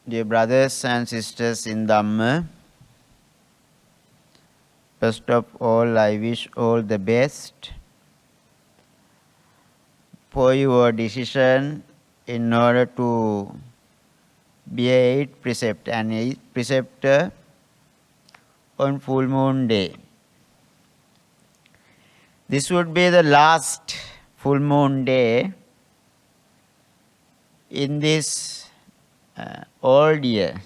Dear brothers and sisters in Dhamma, first of all, I wish all the best for your decision in order to be a 8th precept and 8th preceptor on full moon day. This would be the last full moon day in this old year.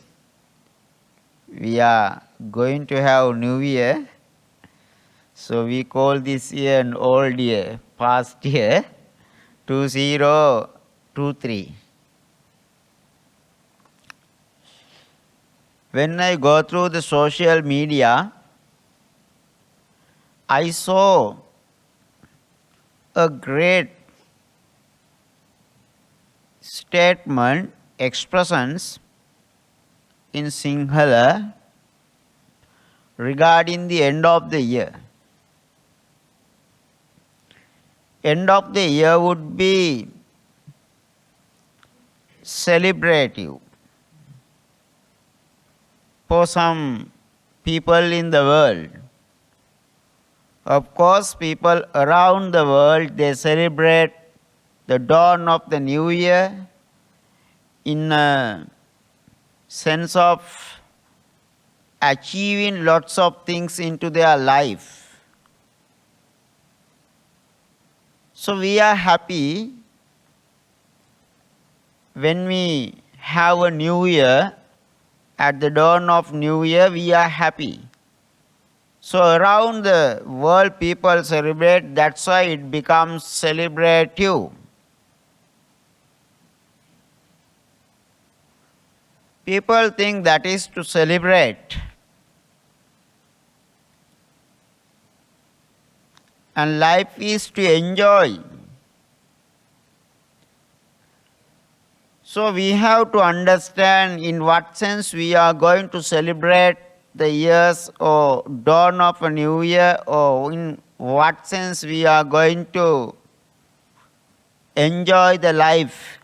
We are going to have New Year, so we call this year an old year, past year, 2023. When I go through the social media, I saw a great statement, expressions in Sinhala regarding the end of the year. End of the year would be celebrative for some people in the world. Of course, people around the world, they celebrate the dawn of the new year in a sense of achieving lots of things into their life. So we are happy when we have a new year. At the dawn of new year, we are happy. So around the world, people celebrate. That's why it becomes celebrative. People think that is to celebrate. And life is to enjoy. So we have to understand in what sense we are going to celebrate the years or dawn of a new year, or in what sense we are going to enjoy the life.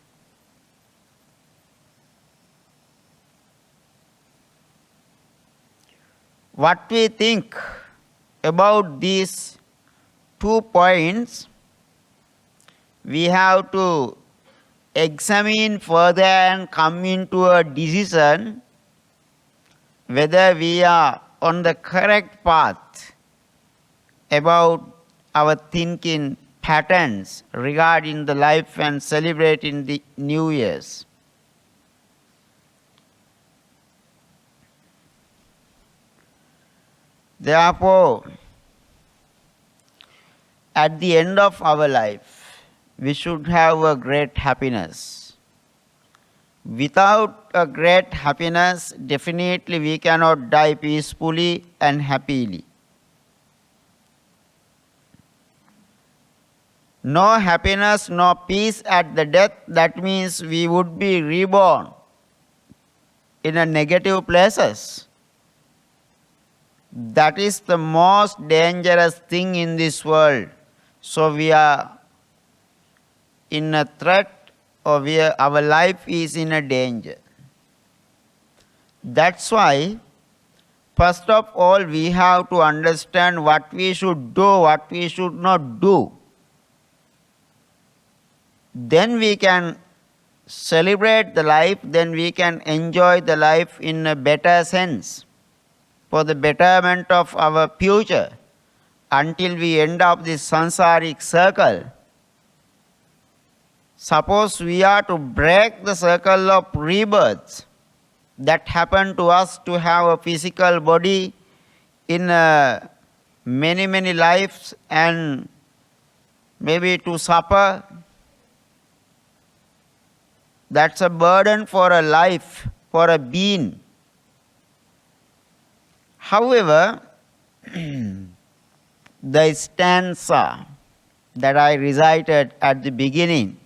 What we think about these 2 points, we have to examine further and come into a decision whether we are on the correct path about our thinking patterns regarding the life and celebrating the New Year's. Therefore, at the end of our life, we should have a great happiness. Without a great happiness, definitely we cannot die peacefully and happily. No happiness, no peace at the death, that means we would be reborn in a negative places. That is the most dangerous thing in this world. So we are in a threat, or our life is in a danger. That's why, first of all, we have to understand what we should do, what we should not do. Then we can celebrate the life, then we can enjoy the life in a better sense, for the betterment of our future, until we end up this sansaric circle. Suppose we are to break the circle of rebirths that happen to us, to have a physical body in many lives, and maybe to suffer. That's a burden for a life, for a being. However, the stanza that I recited at the beginning,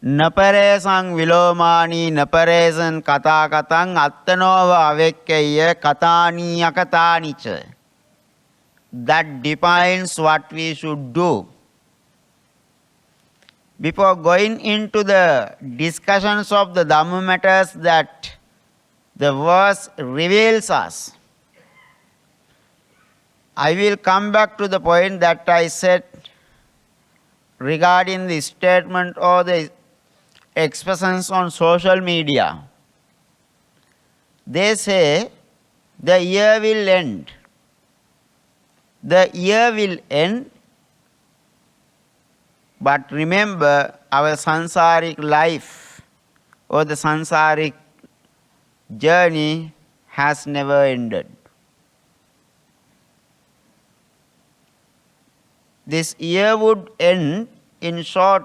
Naparesang vilomani naparesan kata katang attanova avekkaya katani akatanicha. That defines what we should do. Before going into the discussions of the Dhamma matters that the verse reveals us. I will come back to the point that I said regarding the statement or the expressions on social media. They say the year will end. The year will end, but remember our sansaric life or the sansaric journey has never ended. This year would end in short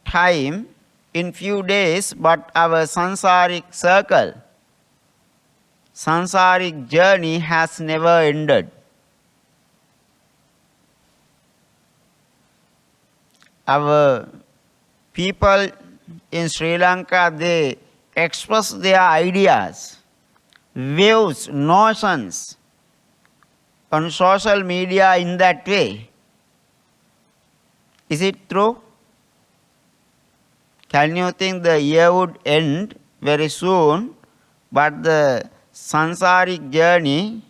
time, in few days, but our sansaric circle, sansaric journey has never ended. Our people in Sri Lanka, they express their ideas, views, notions on social media in that way. Is it true? Can you think the year would end very soon, but the sansaric journey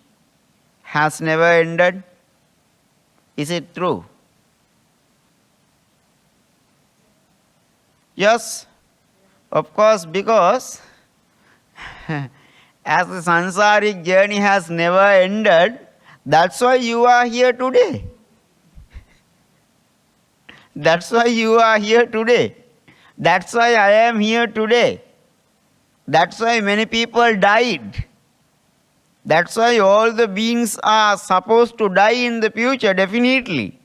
has never ended? Is it true? Yes, of course, because as the sansaric journey has never ended, that's why you are here today. That's why you are here today. That's why I am here today. That's why many people died. That's why all the beings are supposed to die in the future, definitely.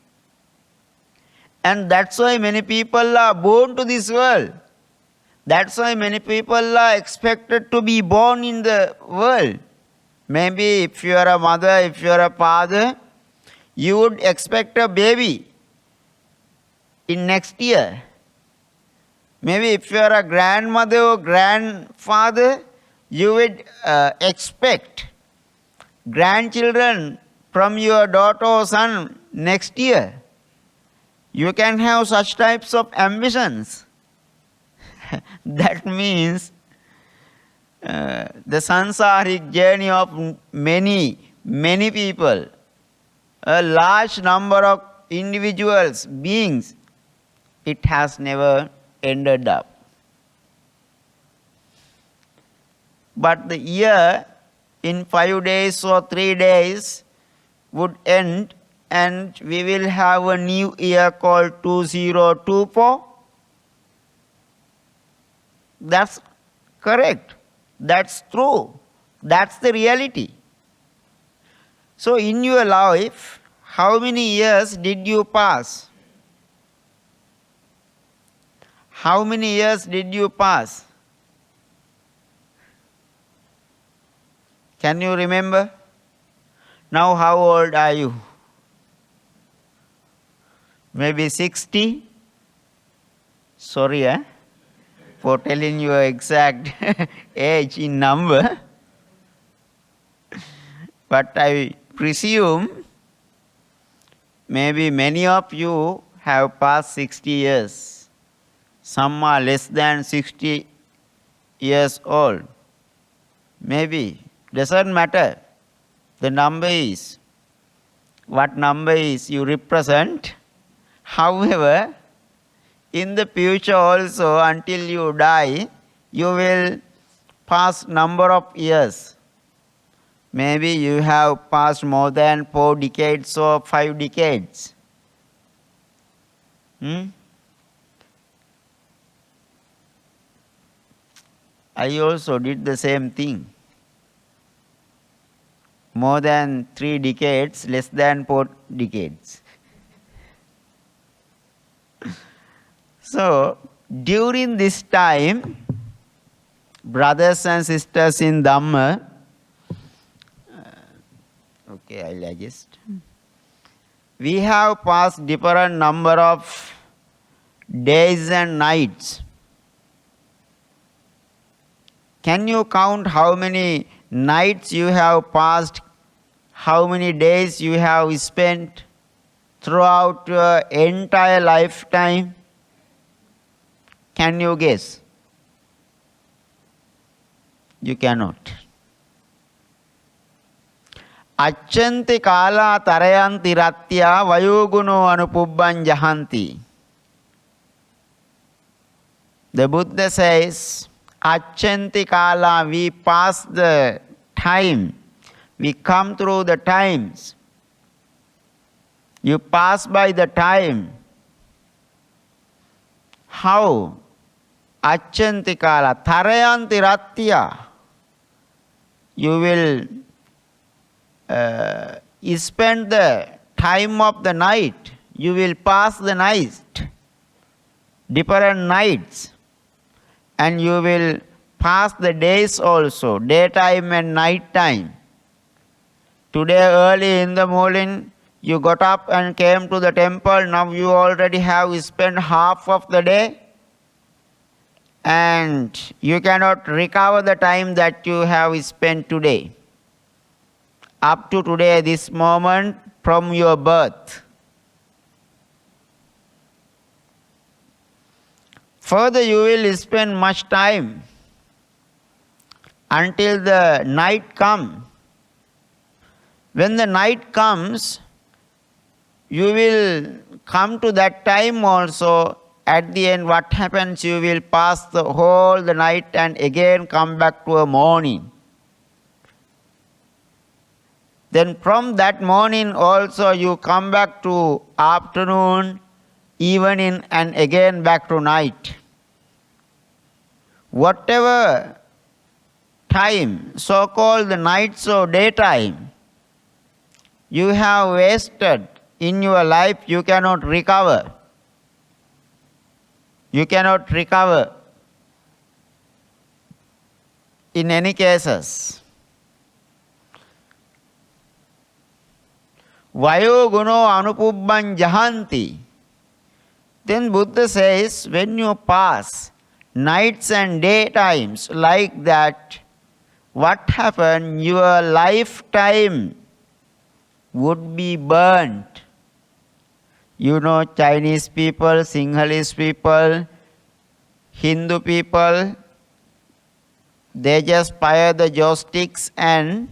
And that's why many people are born to this world. That's why many people are expected to be born in the world. Maybe if you are a mother, if you are a father, you would expect a baby in next year. Maybe if you are a grandmother or grandfather, you would expect grandchildren from your daughter or son next year. You can have such types of ambitions. That means the sansaric journey of many people, a large number of individuals, beings, it has never ended up. But the year in 5 days or 3 days would end, and we will have a new year called 2024. That's correct. That's true. That's the reality. So in your life, how many years did you pass? How many years did you pass? Can you remember? Now how old are you? Maybe 60? Sorry, for telling your exact age in number. But I presume maybe many of you have passed 60 years. Some are less than 60 years old. Maybe. Doesn't matter. The number is what number is you represent. However, in the future also, until you die, you will pass number of years. Maybe you have passed more than 4 decades or 5 decades. I also did the same thing. More than 3 decades, less than 4 decades. So, during this time, brothers and sisters in Dhamma, okay, I'll adjust. We have passed different number of days and nights. Can you count how many nights you have passed, how many days you have spent throughout your entire lifetime? Can you guess? You cannot. Achanti kala tarayanti ratya vayuguno anupubban jahanti. The Buddha says, Achanti kala, we pass the time. We come through the times. You pass by the time. How? Achanti kala, tarayanti ratya. You will spend the time of the night. You will pass the night, different nights. And you will pass the days also, daytime and night time. Today early in the morning, you got up and came to the temple. Now you already have spent half of the day. And you cannot recover the time that you have spent today. Up to today, this moment, from your birth. Further, you will spend much time until the night comes. When the night comes, you will come to that time also. At the end, what happens? You will pass the whole the night and again come back to a morning. Then from that morning also you come back to afternoon, evening, and again back to night. Whatever time, so-called the nights or daytime, you have wasted in your life, you cannot recover. You cannot recover in any cases. Vayo guno anupubban jahanti. Then Buddha says, when you pass nights and daytimes like that, what happened? Your lifetime would be burnt. You know, Chinese people, Sinhalese people, Hindu people, they just fire the joysticks and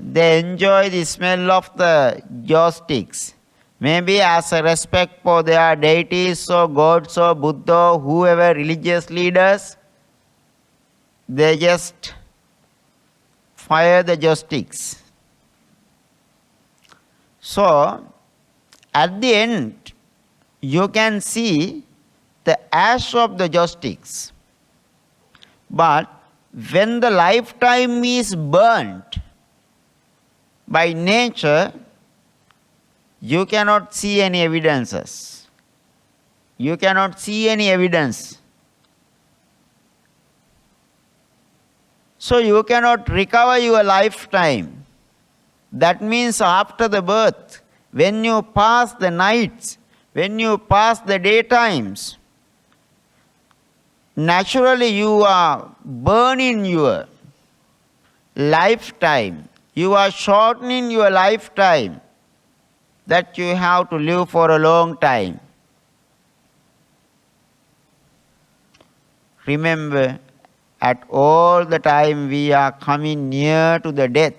they enjoy the smell of the joysticks. Maybe as a respect for their deities or gods or Buddha or whoever religious leaders, they just fire the joysticks. So, at the end, you can see the ash of the joysticks. But when the lifetime is burnt by nature, you cannot see any evidences. You cannot see any evidence. So you cannot recover your lifetime. That means after the birth, when you pass the nights, when you pass the daytimes, naturally you are burning your lifetime. You are shortening your lifetime that you have to live for a long time. Remember, at all the time we are coming near to the death.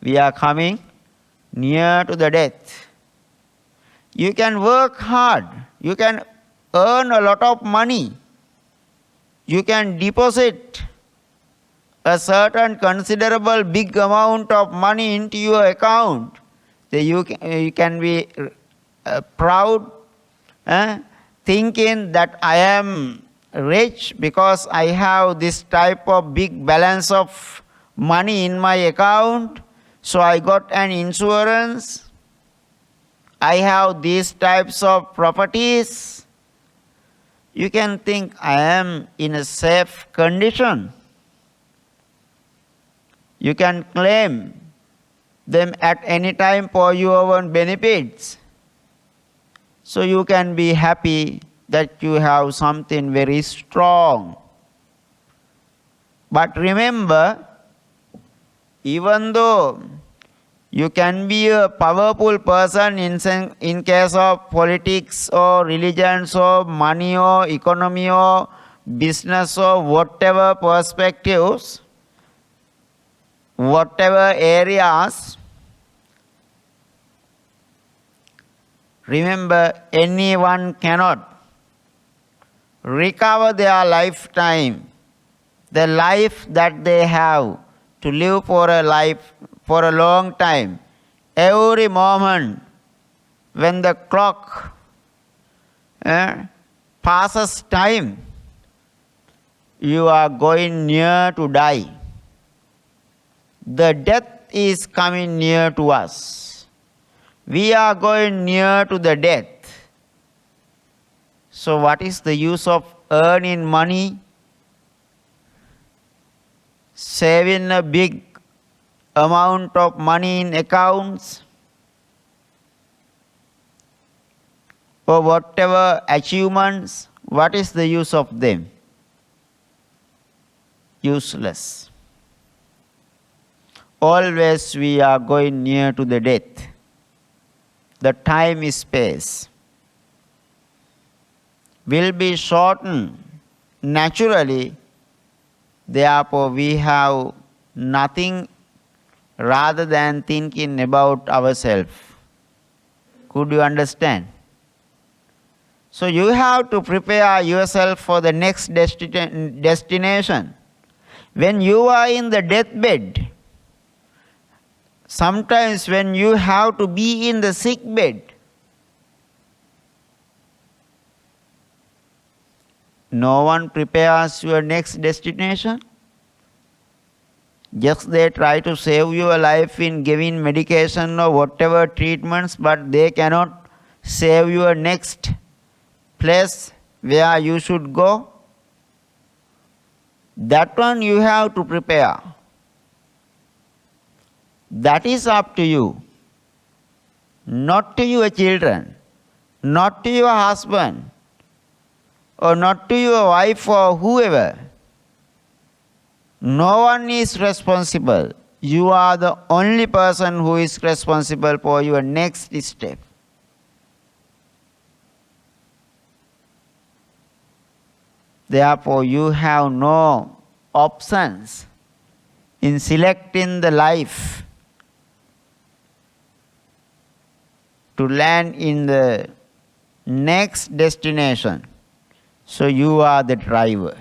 We are coming near to the death. You can work hard. You can earn a lot of money. You can deposit a certain considerable big amount of money into your account. So you can be proud, thinking that I am rich because I have this type of big balance of money in my account. So I got an insurance. I have these types of properties. You can think I am in a safe condition. You can claim them at any time for your own benefits. So you can be happy that you have something very strong. But remember, even though you can be a powerful person in case of politics or religions or money or economy or business or whatever perspectives, whatever areas, remember, anyone cannot recover their lifetime, the life that they have to live for a long time. Every moment when the clock passes time, you are going near to die. The death is coming near to us. We are going near to the death. So what is the use of earning money, saving a big amount of money in accounts, or whatever achievements? What is the use of them? Useless. Always we are going near to the death. The time is space will be shortened naturally. Therefore, we have nothing rather than thinking about ourselves. Could you understand? So you have to prepare yourself for the next destination. When you are in the deathbed, sometimes when you have to be in the sick bed, no one prepares your next destination. Just they try to save your life in giving medication or whatever treatments, but they cannot save your next place where you should go. That one you have to prepare. That is up to you. Not to your children, not to your husband, or not to your wife or whoever. No one is responsible. You are the only person who is responsible for your next step. Therefore, you have no options in selecting the life to land in the next destination. So you are the driver.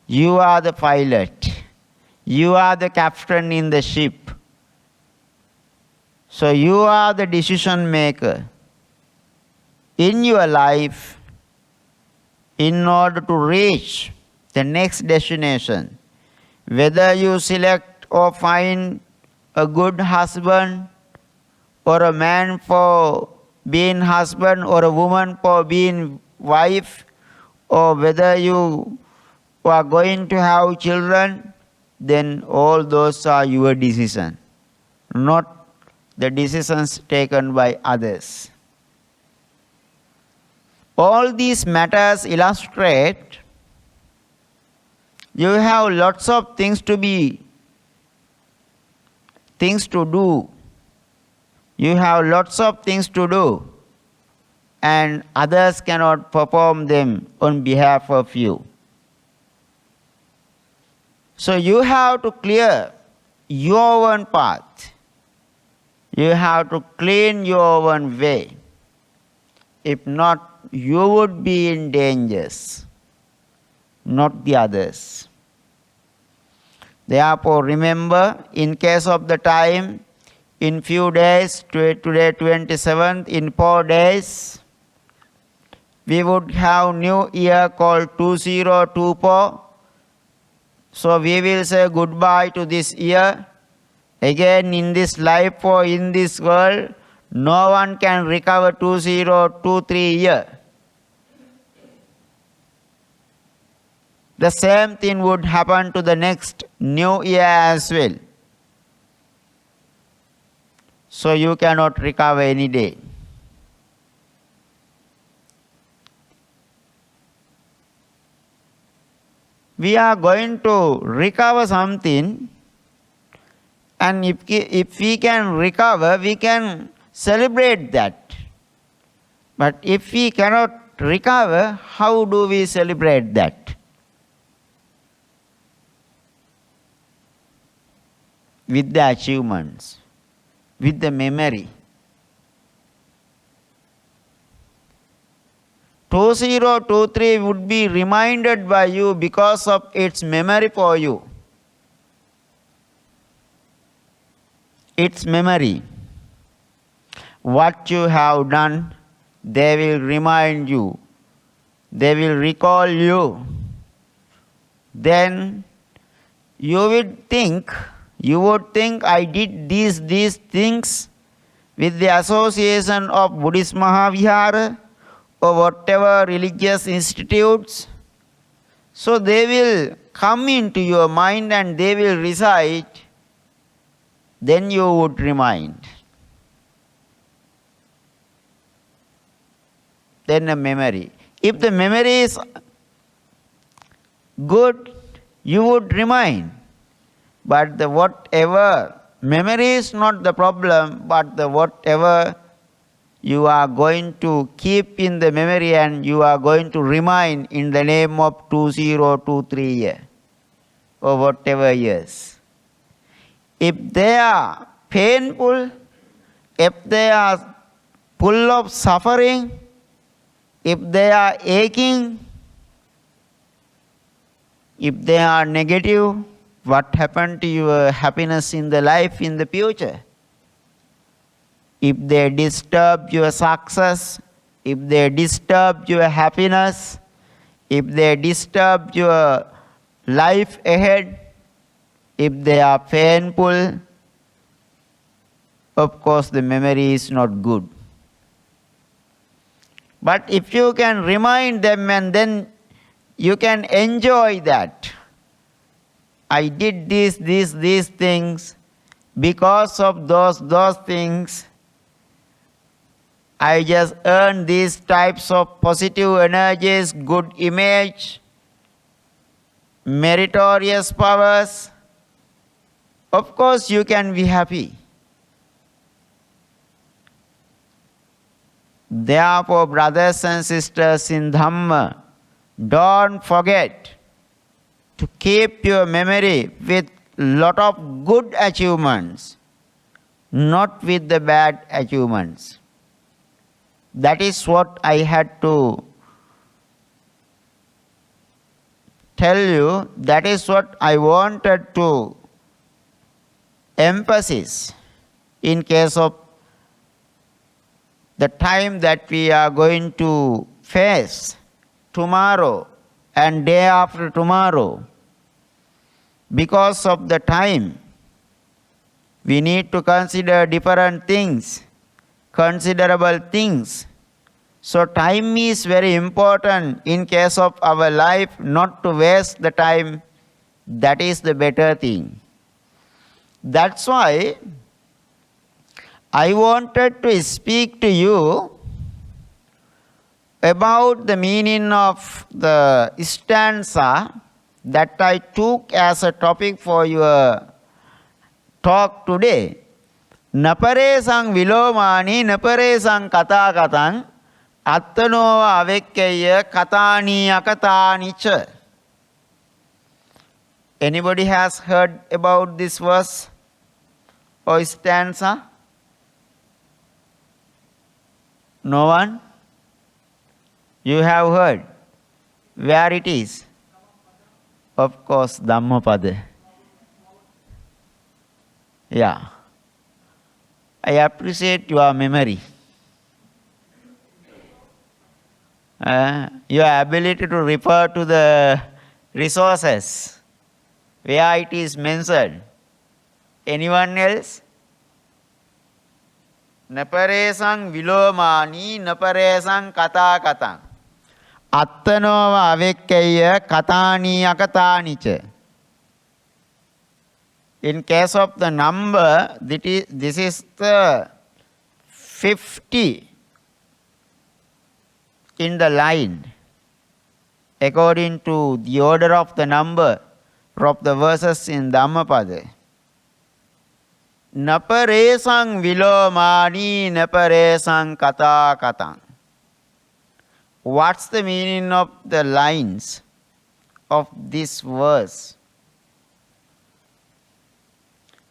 You are the pilot. You are the captain in the ship. So you are the decision maker in your life in order to reach the next destination. Whether you select or find a good husband, or a man for being husband, or a woman for being wife, or whether you are going to have children, then all those are your decision, not the decisions taken by others. All these matters illustrate you have lots of things to do. You have lots of things to do, and others cannot perform them on behalf of you. So you have to clear your own path. You have to clean your own way. If not, you would be in dangers, not the others. Therefore, remember, in case of the time, in few days, today 27th, in 4 days, we would have new year called 2024. So we will say goodbye to this year. Again, in this life or in this world, no one can recover 2023 year. The same thing would happen to the next new year as well. So you cannot recover any day. We are going to recover something, and if we can recover, we can celebrate that. But if we cannot recover, how do we celebrate that? with the achievements, with the memory. 2023 would be reminded by you because of its memory for you. Its memory. What you have done, they will remind you. They will recall you. Then you would think, I did these things with the association of Buddhist Maha Vihara or whatever religious institutes. So they will come into your mind and they will recite. Then you would remind. Then a memory. If the memory is good, you would remind. But the whatever, memory is not the problem, but the whatever you are going to keep in the memory and you are going to remind in the name of 2023 year or whatever years. If they are painful, if they are full of suffering, if they are aching, if they are negative, what happened to your happiness in the life in the future? If they disturb your success, if they disturb your happiness, if they disturb your life ahead, if they are painful, of course the memory is not good. But if you can remind them and then you can enjoy that. I did these things, because of those things, I just earned these types of positive energies, good image, meritorious powers. Of course you can be happy. Therefore, brothers and sisters in Dhamma, don't forget to keep your memory with lot of good achievements, not with the bad achievements. That is what I had to tell you. That is what I wanted to emphasize in case of the time that we are going to face tomorrow and day after tomorrow. Because of the time, we need to consider different things, considerable things. So time is very important in case of our life, not to waste the time. That is the better thing. That's why I wanted to speak to you about the meaning of the stanza that I took as a topic for your talk today. Naparesang vilomani naparesang kata katang attanova avekkeya katani akatani cha. Anybody has heard about this verse or stanza? No one? You have heard. Where it is? Of course, Dhammapada. Yeah. I appreciate your memory. Your ability to refer to the resources where it is mentioned. Anyone else? Naparesang vilomani naparesang kata katang attanova avekkeya katani akatani cha. In case of the number, this is the 50 in the line according to the order of the number of the verses in Dhammapada. Naparesang vilomani naparesang kata katang. What's the meaning of the lines of this verse?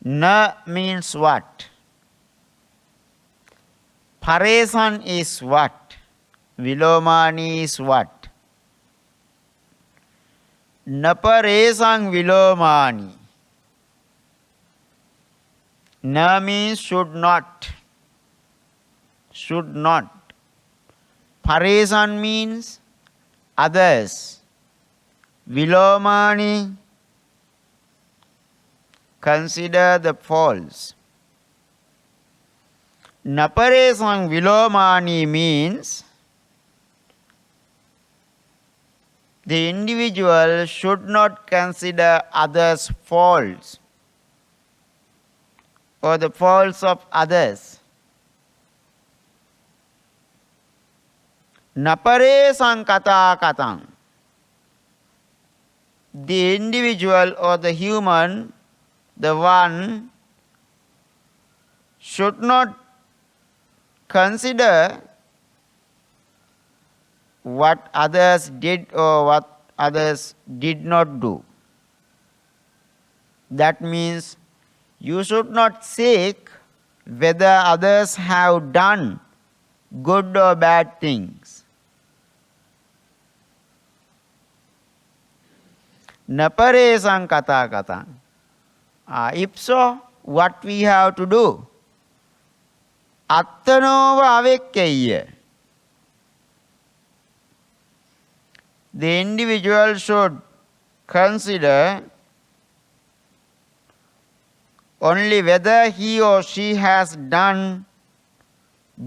Na means what? Paresan is what? Vilomani is what? Naparesang vilomani. Na means should not. Should not. Paresan means others. Vilomani, consider the false. Naparesang vilomani means the individual should not consider others' faults or the faults of others. Naparesang kata katang. The individual or the human, the one, should not consider what others did or what others did not do. That means you should not seek whether others have done good or bad things. Naparesang kata katang. If so, what we have to do? Attanova avekkeya. The individual should consider only whether he or she has done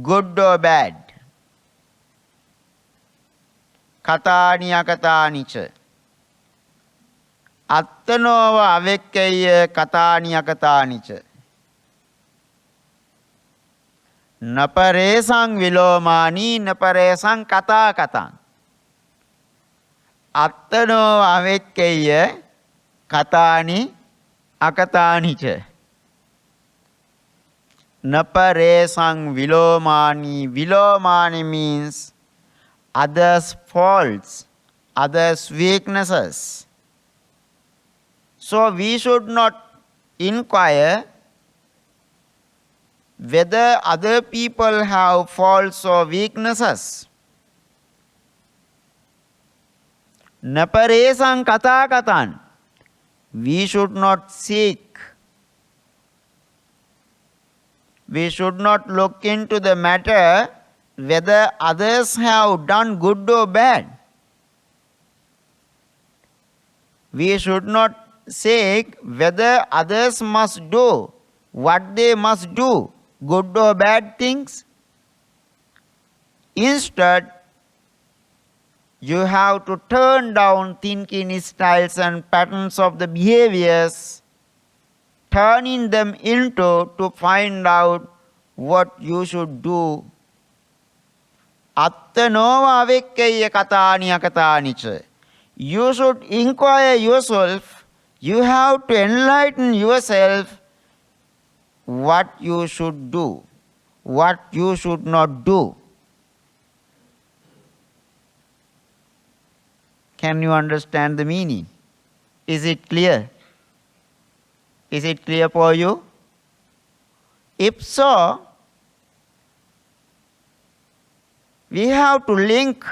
good or bad. Katani akatani cha. Attanova avekkeya katani akatani cha. Naparesang vilomani naparesang kata katang. Attano avekkeya katani akatani cha. Naparesang vilomani. Vilomani means others' faults, others' weaknesses. So we should not inquire whether other people have faults or weaknesses. Naparesang kata katan. We should not seek. We should not look into the matter whether others have done good or bad. We should not seek whether others must do what they must do, good or bad things. Instead, you have to turn down thinking styles and patterns of the behaviors, turning them into to find out what you should do. Attanova avekkeya katani akatani cha. You should inquire yourself. You have to enlighten yourself what you should do, what you should not do. Can you understand the meaning? Is it clear? Is it clear for you? If so, we have to link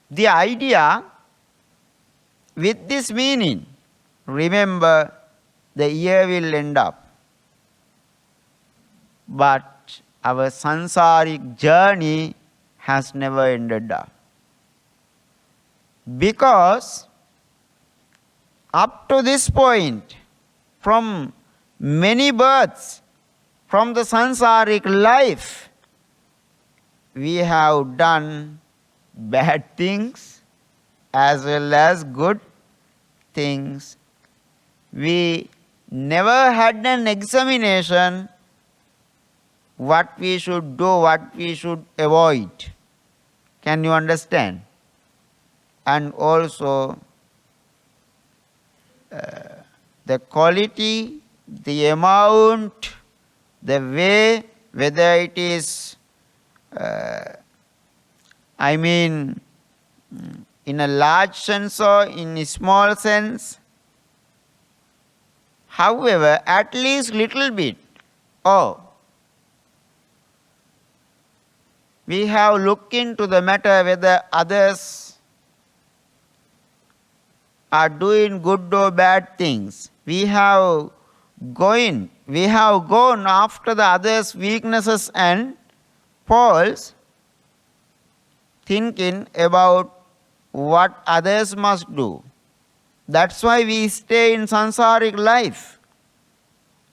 the idea with this meaning. Remember, the year will end up, but our sansaric journey has never ended up. Because up to this point, from many births, from the sansaric life, we have done bad things as well as good things. We never had an examination what we should do, what we should avoid. Can you understand? And also the quality, the amount, the way, whether it is, in a large sense or in a small sense, However, at least little bit, oh, we have looked into the matter whether others are doing good or bad things. We have gone after the others' weaknesses and faults, thinking about what others must do. That's why we stay in samsaric life.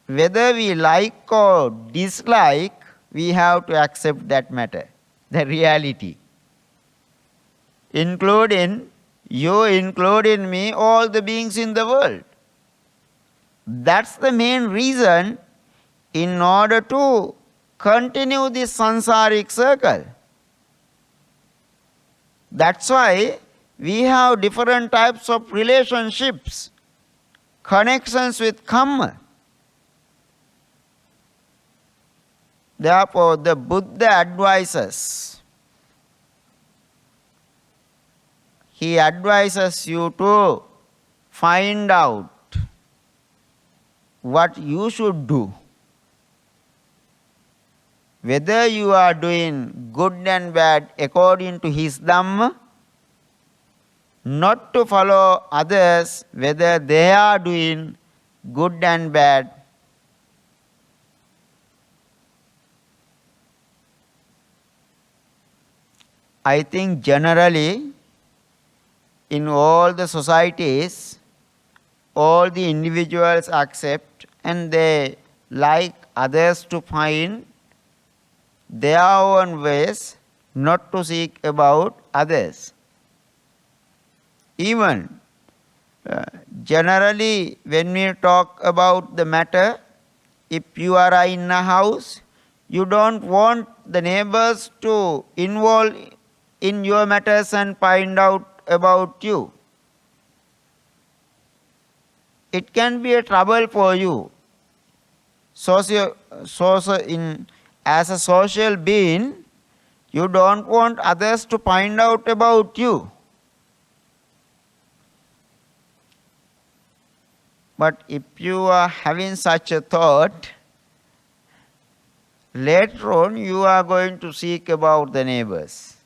Whether we like or dislike, we have to accept that matter, the reality. Including you, including me, all the beings in the world. That's the main reason in order to continue this samsaric circle. That's why we have different types of relationships, connections with karma. Therefore, the Buddha advises. He advises you to find out what you should do. Whether you are doing good and bad according to his Dhamma, not to follow others whether they are doing good and bad. I think generally in all the societies, all the individuals accept and they like others to find their own ways, not to seek about others. Even generally when we talk about the matter, if you are in a house, you don't want the neighbors to involve in your matters and find out about you. It can be a trouble for you. As a social being, you don't want others to find out about you. But if you are having such a thought, later on you are going to seek about the neighbors,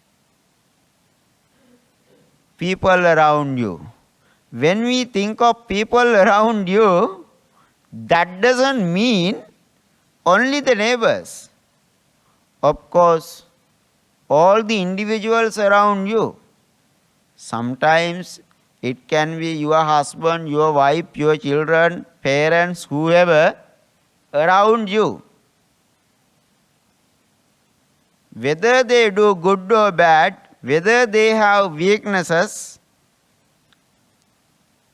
people around you. When we think of people around you, that doesn't mean only the neighbors. Of course, all the individuals around you. Sometimes it can be your husband, your wife, your children, parents, whoever around you. Whether they do good or bad, whether they have weaknesses,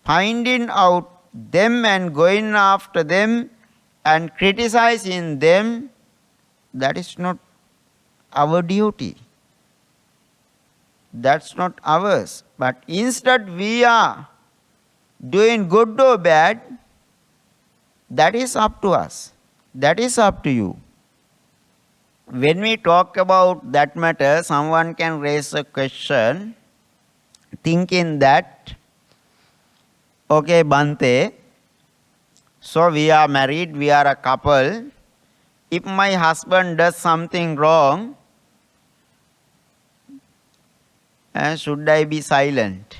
finding out them and going after them and criticizing them, that is not our duty. That's not ours. But instead we are doing good or bad, that is up to us. That is up to you. When we talk about that matter, someone can raise a question thinking that, okay, Bhante, so we are married, we are a couple. If my husband does something wrong, should I be silent?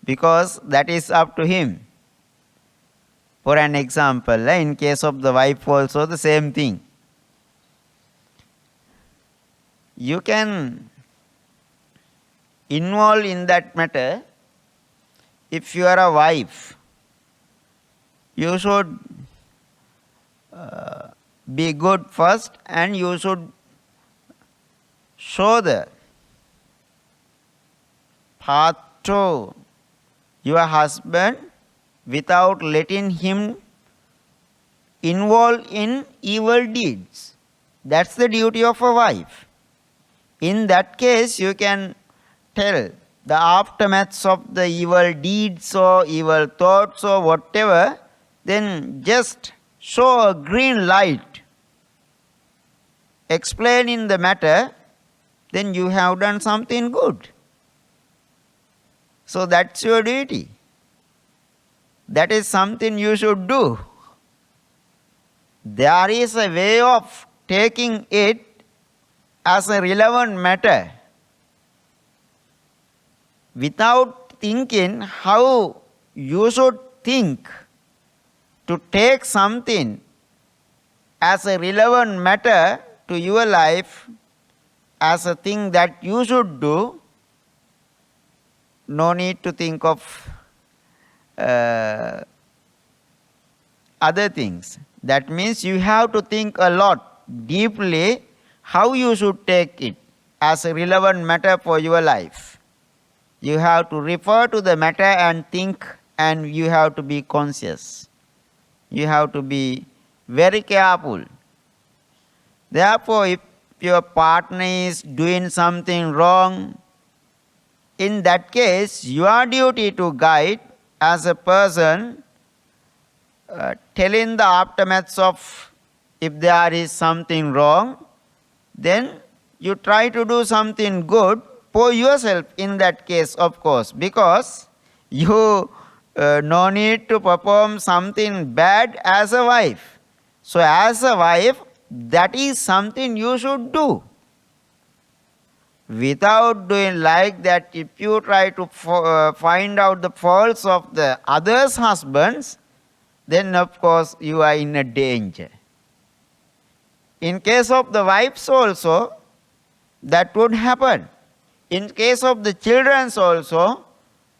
Because that is up to him. For an example, in case of the wife also the same thing. You can involve in that matter. If you are a wife, you should be good first and you should show the path to your husband without letting him involve in evil deeds. That's the duty of a wife. In that case, you can tell the aftermaths of the evil deeds or evil thoughts or whatever, then just show a green light, explaining the matter, then you have done something good. So that's your duty. that is something you should do. There is a way of taking it as a relevant matter without thinking how you should think to take something as a relevant matter to your life, as a thing that you should do. No need to think of other things. That means you have to think a lot deeply how you should take it as a relevant matter for your life. You have to refer to the matter and think, and you have to be conscious. You have to be very careful. Therefore, if your partner is doing something wrong, in that case, your duty to guide as a person, telling the aftermaths of if there is something wrong, then you try to do something good for yourself in that case, of course, because you no need to perform something bad as a wife. So as a wife, that is something you should do. Without doing like that, if you try to find out the faults of the others' husbands, then of course you are in a danger. In case of the wives also, that would happen. In case of the children also,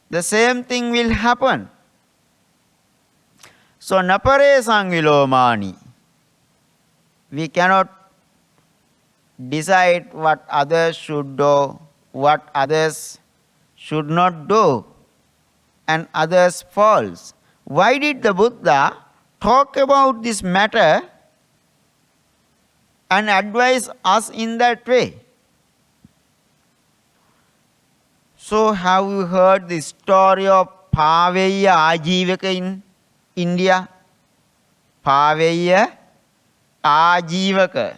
the same thing will happen. So, napare sangvilomani. We cannot decide what others should do, what others should not do, and others' faults. Why did the Buddha talk about this matter and advise us in that way? So, have you heard the story of Paveya Ajivaka in India? Paveya Ajivaka.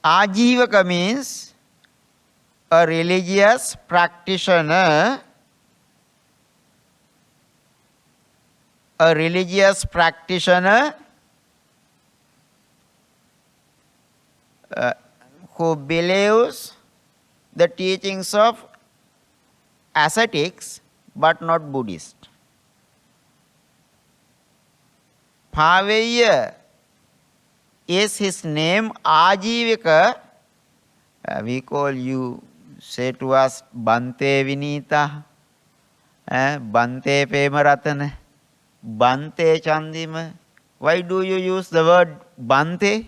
Ajivaka means a religious practitioner. A religious practitioner who believes the teachings of ascetics but not Buddhist. Paveya is his name. Ajivika, we call you, say to us, Bhante Vineetha, Bhante Pemaratana, Bhante Chandima. Why do you use the word Bhante?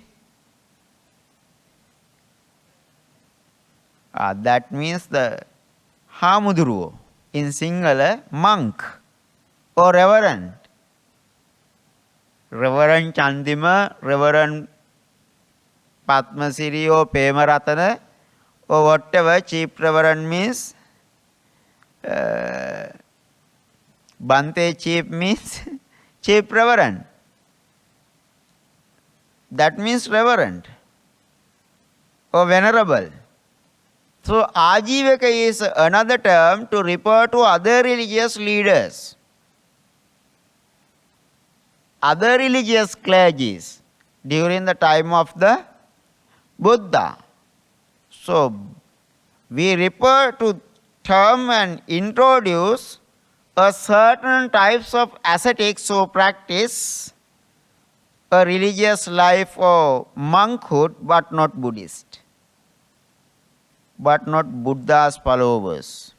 That means the Hamuduruo, in singular, monk or reverend. Reverend Chandima, Reverend Padmasiri or Pemaratana, or whatever. Chief Reverend means, Bhante Chief means Chief Reverend. That means Reverend or Venerable. So, Ajivaka is another term to refer to other religious leaders, other religious clergies during the time of the Buddha. So, we refer to term and introduce a certain types of ascetics who practice a religious life or monkhood but not Buddhist, but not Buddha's followers.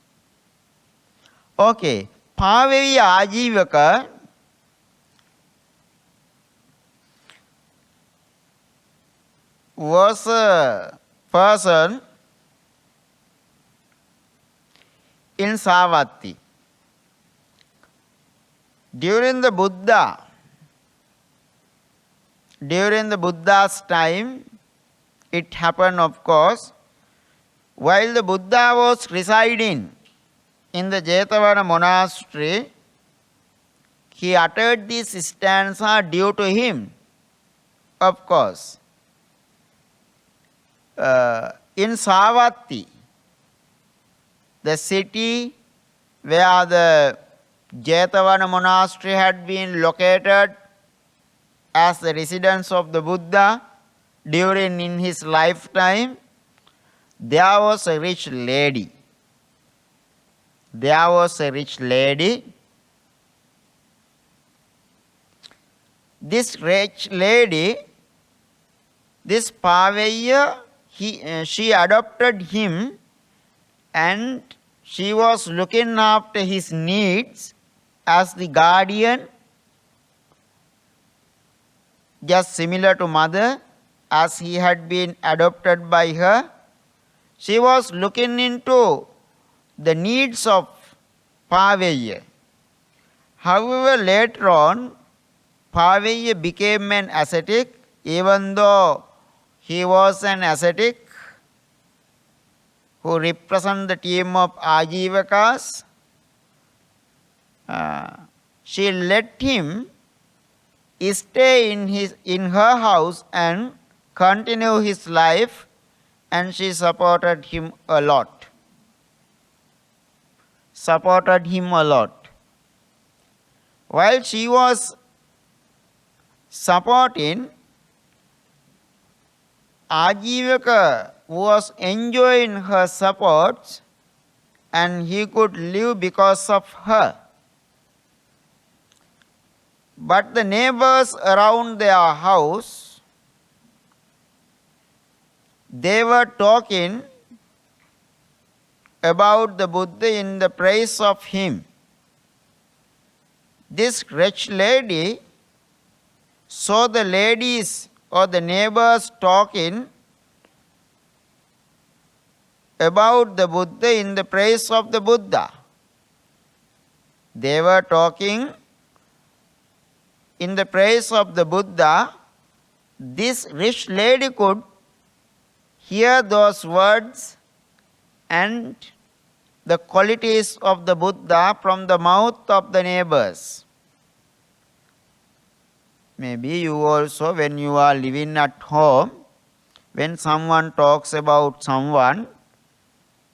Okay, Paveya Ajivaka was a person in Savatthi. During the Buddha's time, it happened, of course, while the Buddha was residing in the Jetavana monastery, he uttered this stanza due to him, of course. In Savatthi, the city where the Jetavana monastery had been located as the residence of the Buddha during in his lifetime, there was a rich lady. There was a rich lady. This rich lady, this Paveya, she adopted him and she was looking after his needs as the guardian, just similar to mother, as he had been adopted by her. She was looking into the needs of Paveya. However, later on, Paveya became an ascetic, even though he was an ascetic who represent the team of Ajivakas. She let him stay in her house and continue his life, and she supported him a lot. Supported him a lot. While she was supporting, Ajivaka was enjoying her support and he could live because of her. But the neighbors around their house, they were talking about the Buddha in the praise of him. This rich lady saw the ladies or the neighbors talking about the Buddha in the praise of the Buddha. They were talking in the praise of the Buddha. This rich lady could hear those words and the qualities of the Buddha from the mouth of the neighbors. Maybe you also, when you are living at home, when someone talks about someone,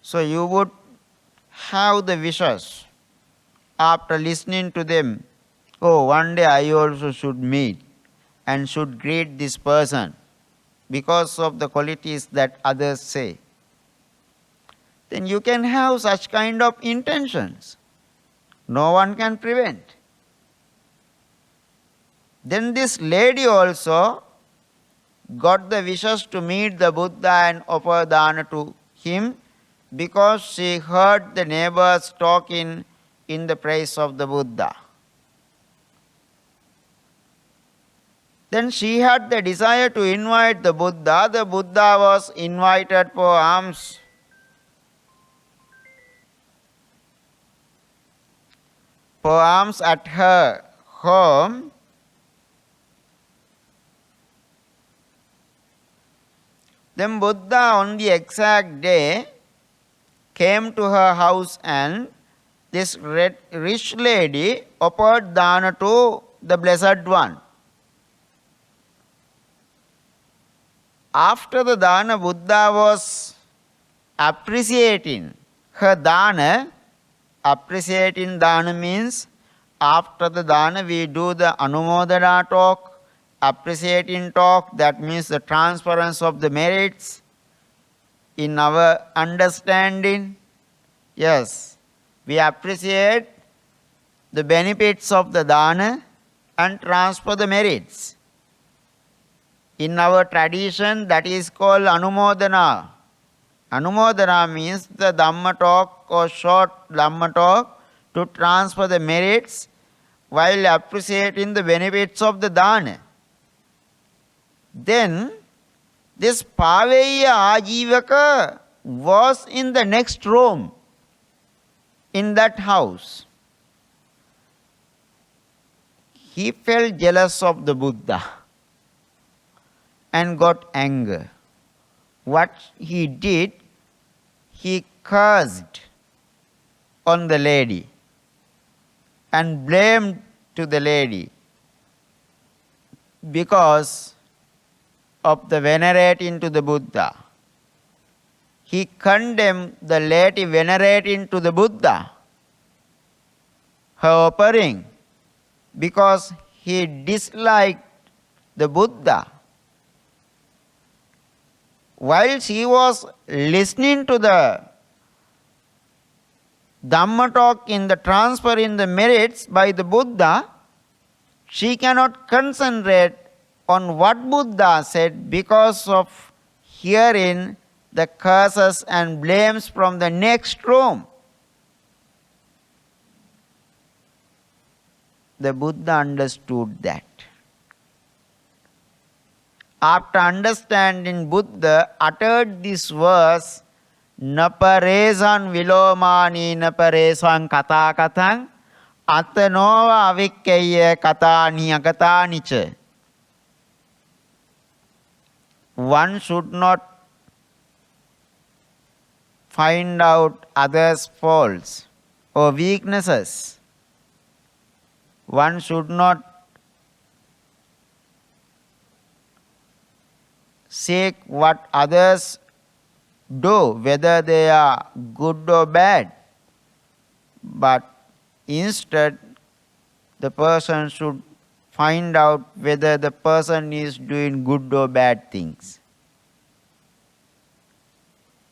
so you would have the wishes after listening to them, oh, one day I also should meet and should greet this person because of the qualities that others say. Then you can have such kind of intentions. No one can prevent. Then this lady also got the wishes to meet the Buddha and offer dana to him because she heard the neighbors talking in the praise of the Buddha. Then she had the desire to invite the Buddha. The Buddha was invited for alms. For alms at her home. Then Buddha on the exact day came to her house and this rich lady offered dana to the Blessed One. After the dana, Buddha was appreciating her dana. Appreciating dana means after the dana we do the Anumodana talk. Appreciating talk, that means the transference of the merits in our understanding. Yes, we appreciate the benefits of the dana and transfer the merits. In our tradition, that is called Anumodana. Anumodana means the Dhamma talk or short Dhamma talk to transfer the merits while appreciating the benefits of the dana. Then this Paveya Ajivaka was in the next room in that house. He felt jealous of the Buddha and got anger. What he did, he cursed on the lady and blamed to the lady because of the venerating to the Buddha. He condemned the lady venerating to the Buddha. her offering because he disliked the Buddha. While she was listening to the Dhamma talk in the transfer in the merits by the Buddha, she cannot concentrate on what Buddha said because of hearing the curses and blames from the next room. The Buddha understood that. After understanding, Buddha uttered this verse, Naparesan vilomani naparesan kata katang atanova avikkaya katani agatanicha. One should not find out others' faults or weaknesses. One should not seek what others do, whether they are good or bad. But instead, the person should find out whether the person is doing good or bad things.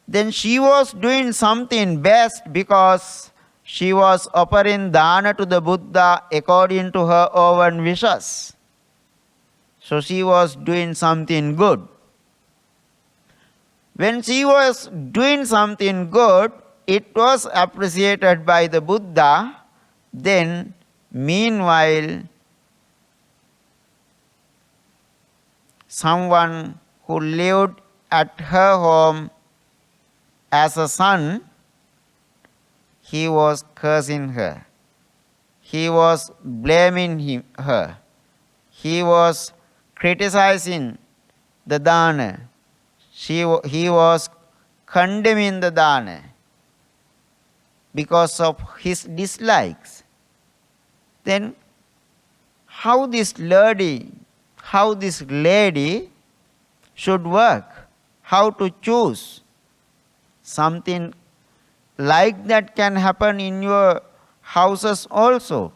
Then she was doing something best because she was offering dana to the Buddha according to her own wishes. So she was doing something good. When she was doing something good, it was appreciated by the Buddha. Then, meanwhile, someone who lived at her home as a son, he was cursing her. He was blaming her. He was criticizing the dana. He was condemning the dana because of his dislikes. Then how this lady should work, how to choose. Something like that can happen in your houses also.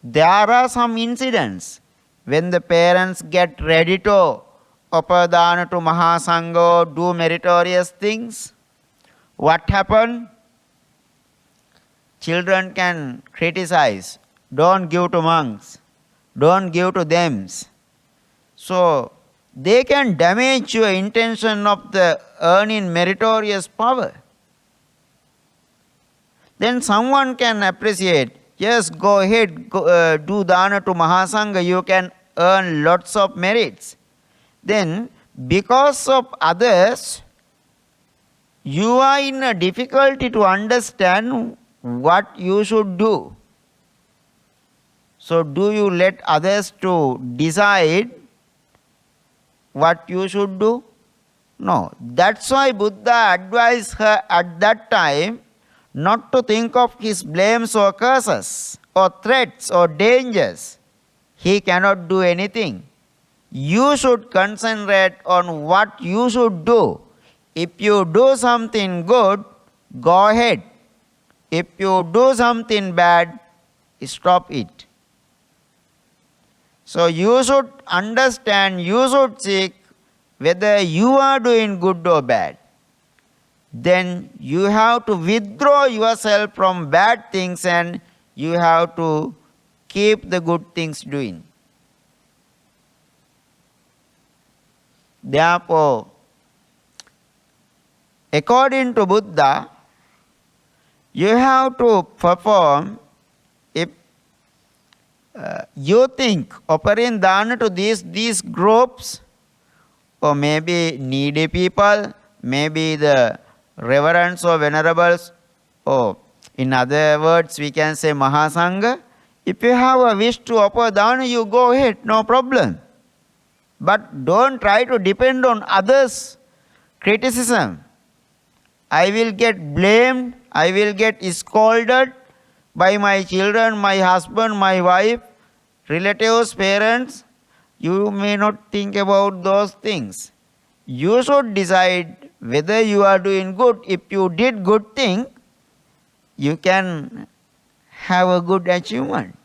There are some incidents when the parents get ready to offer dana to Mahasangha, do meritorious things. What happened? Children can criticize. Don't give to monks. Don't give to them. So, they can damage your intention of the earning meritorious power. Then someone can appreciate, yes, go ahead, do dana to Mahasangha, you can earn lots of merits. Then, because of others, you are in a difficulty to understand what you should do. So, do you let others to decide what you should do? No. That's why Buddha advised her at that time not to think of his blames or curses or threats or dangers. He cannot do anything. You should concentrate on what you should do. If you do something good, go ahead. If you do something bad, stop it. So you should understand, you should seek whether you are doing good or bad. Then you have to withdraw yourself from bad things and you have to keep the good things doing. Therefore, according to Buddha, you have to perform, if you think offering dana to these groups, or maybe needy people, maybe the reverends or venerables, or in other words we can say Mahasangha, if you have a wish to offer dana, you go ahead, no problem. But don't try to depend on others' criticism. I will get blamed, I will get scolded by my children, my husband, my wife, relatives, parents. You may not think about those things. You should decide whether you are doing good. If you did good thing, you can have a good achievement.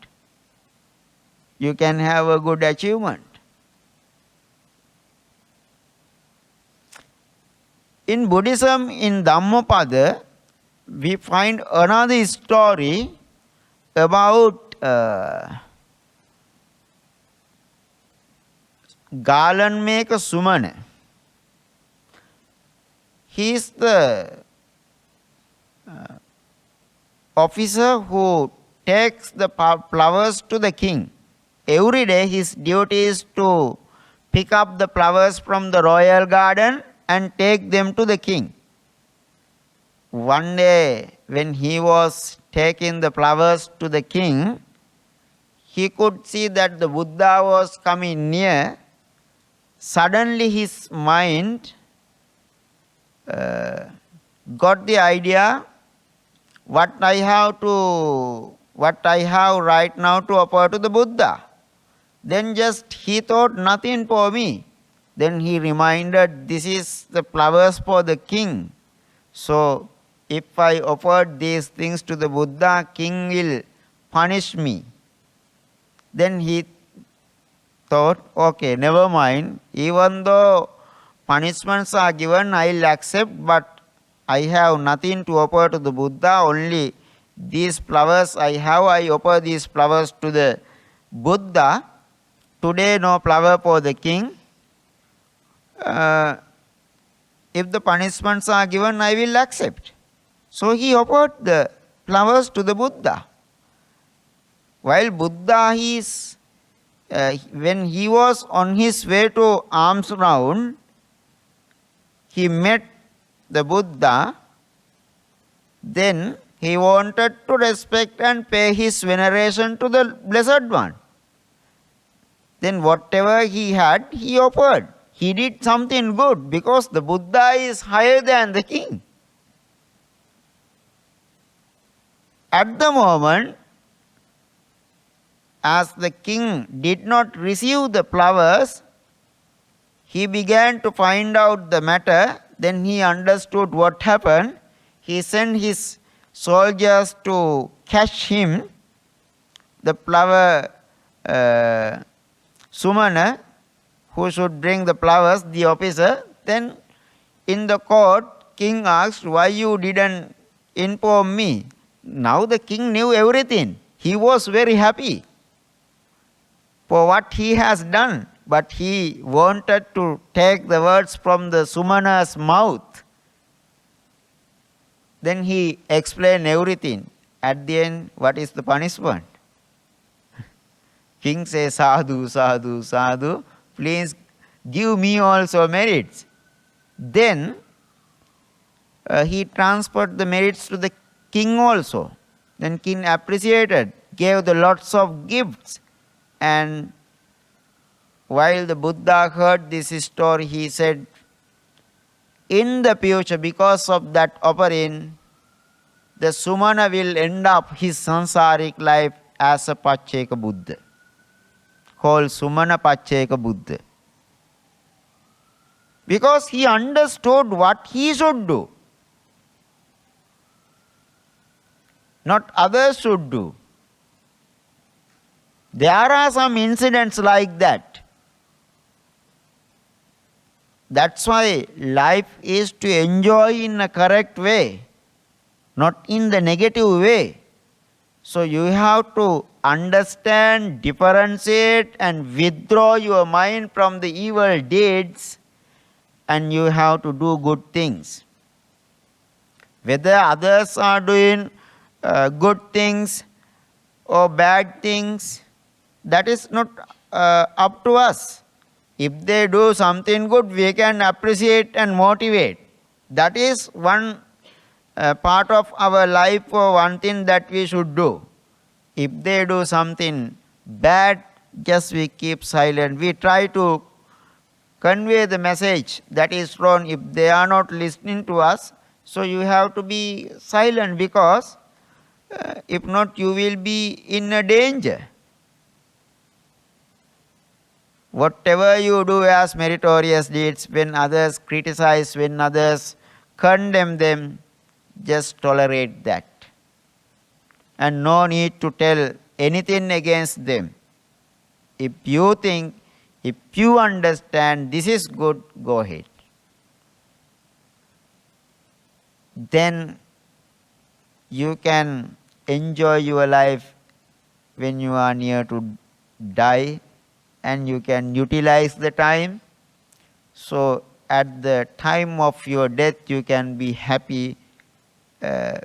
You can have a good achievement. In Buddhism, in Dhammapada, we find another story about garland maker Sumana. He is the officer who takes the flowers to the king. Every day his duty is to pick up the flowers from the royal garden and take them to the king. One day when he was taking the flowers to the king, he could see that the Buddha was coming near. Suddenly his mind got the idea, what I have right now to offer to the Buddha. Then just he thought, nothing for me. Then he reminded, this is the flowers for the king. So if I offered these things to the Buddha, king will punish me. Then he thought, okay, never mind. Even though punishments are given, I will accept, but I have nothing to offer to the Buddha, only these flowers I have, I offer these flowers to the Buddha. Today no flower for the king. If the punishments are given, I will accept. So he offered the flowers to the Buddha. While Buddha when he was on his way to alms round, he met the Buddha. Then he wanted to respect and pay his veneration to the Blessed One. Then whatever he had, he offered. He did something good because the Buddha is higher than the king. At the moment, as the king did not receive the flowers, he began to find out the matter. Then he understood what happened. He sent his soldiers to catch him, the flower Sumana, who should bring the flowers, the officer. Then in the court, king asked, why you didn't inform me? Now the king knew everything. He was very happy for what he has done, but he wanted to take the words from the Sumana's mouth. Then he explained everything. At the end, what is the punishment? King says, sadhu, sadhu, sadhu, please give me also merits. Then he transferred the merits to the king also. Then king appreciated, gave the lots of gifts. And while the Buddha heard this story, he said, in the future, because of that offering, the Sumana will end up his sansaric life as a Pacceka Buddha, called Sumana Pacceka Buddha. Because he understood what he should do, not others should do. There are some incidents like that. That's why life is to enjoy in a correct way, not in the negative way. So you have to understand, differentiate, and withdraw your mind from the evil deeds, and you have to do good things. Whether others are doing good things or bad things, that is not up to us. If they do something good, we can appreciate and motivate. That is one part of our life, or one thing that we should do. If they do something bad, just we keep silent. We try to convey the message that is wrong. If they are not listening to us, so you have to be silent, because if not, you will be in a danger. Whatever you do as meritorious deeds, when others criticize, when others condemn them, just tolerate that. and no need to tell anything against them. If you think, if you understand this is good, go ahead. Then you can enjoy your life when you are near to die, and you can utilize the time. So at the time of your death you can be happy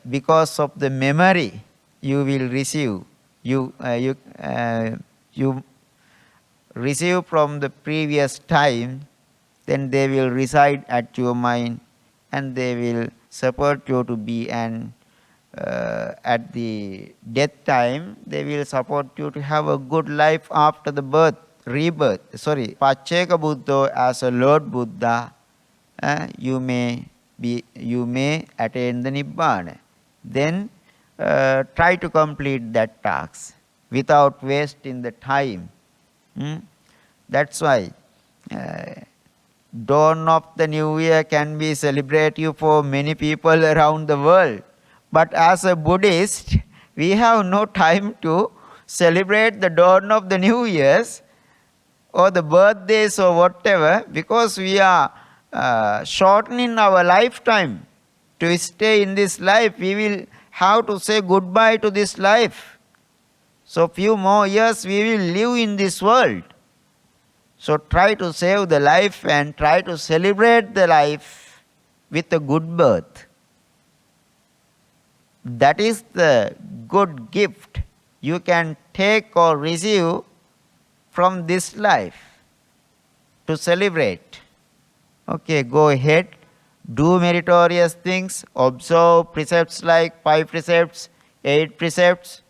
because of the memory you will receive. You receive from the previous time, then they will reside at your mind and they will support you to be an at the death time, they will support you to have a good life after the birth, rebirth. Sorry, Pacceka Buddha as a Lord Buddha, you may attain the Nibbana. Then try to complete that task without wasting the time. That's why dawn of the new year can be celebrated for many people around the world. But as a Buddhist, we have no time to celebrate the dawn of the New Year's or the birthdays or whatever, because we are shortening our lifetime. To stay in this life, we will have to say goodbye to this life. So few more years we will live in this world. So try to save the life and try to celebrate the life with a good birth. That is the good gift you can take or receive from this life to celebrate. Okay, go ahead. Do meritorious things. Observe precepts like 5 precepts, 8 precepts.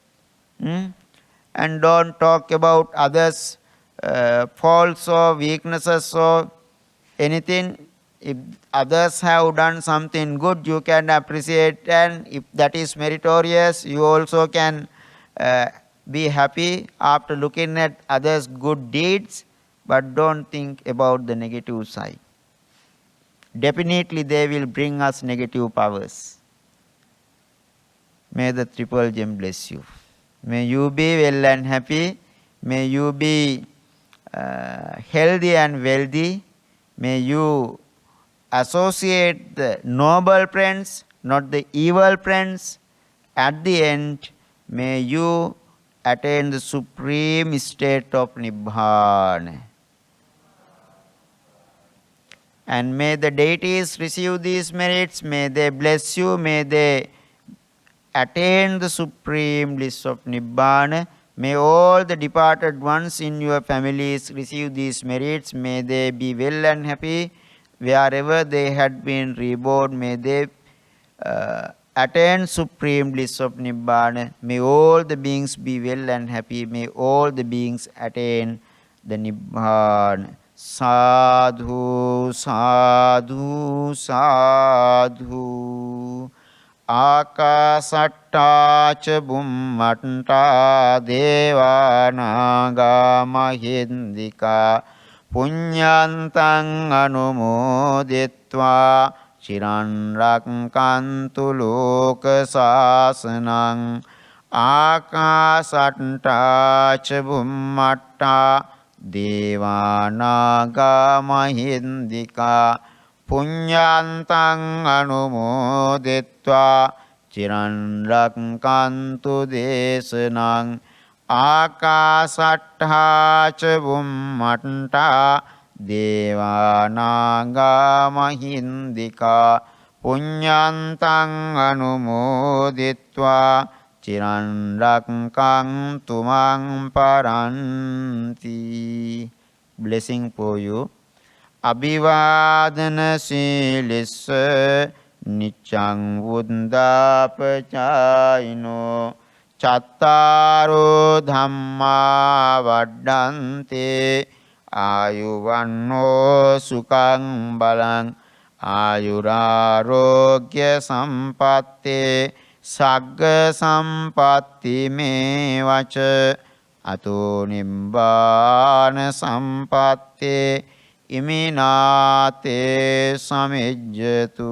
And don't talk about others' faults or weaknesses or anything. If others have done something good, you can appreciate, and if that is meritorious, you also can be happy after looking at others' good deeds, but don't think about the negative side. Definitely they will bring us negative powers. May the Triple Gem bless you. May you be well and happy. May you be healthy and wealthy. May you associate the noble friends, not the evil friends. At the end, may you attain the supreme state of Nibbana. And may the deities receive these merits, may they bless you, may they attain the supreme bliss of Nibbana. May all the departed ones in your families receive these merits, may they be well and happy. Wherever they had been reborn, may they attain supreme bliss of Nibbana. May all the beings be well and happy. May all the beings attain the Nibbana. Sadhu, sadhu, sadhu. Akasatta ca bummatta devanaga mahindika punyantang anumoditva chiran rakkantu loka sasanang. Akasatta ca bummatta devanaga mahindika punyantang anumoditva chiran rakkantu desanang. Akasatta ca bummatta devanaga mahindika punyantang anumoditva chiran rakkantu mang paranti. Blessing for you. Abhivadana silissa niccang vuddhapacayino cattaro dhamma vaddante ayuvanno sukang balang ayurarogya sampatte sagga sampatti mevaca ato nibbana sampatte iminate samejjatu.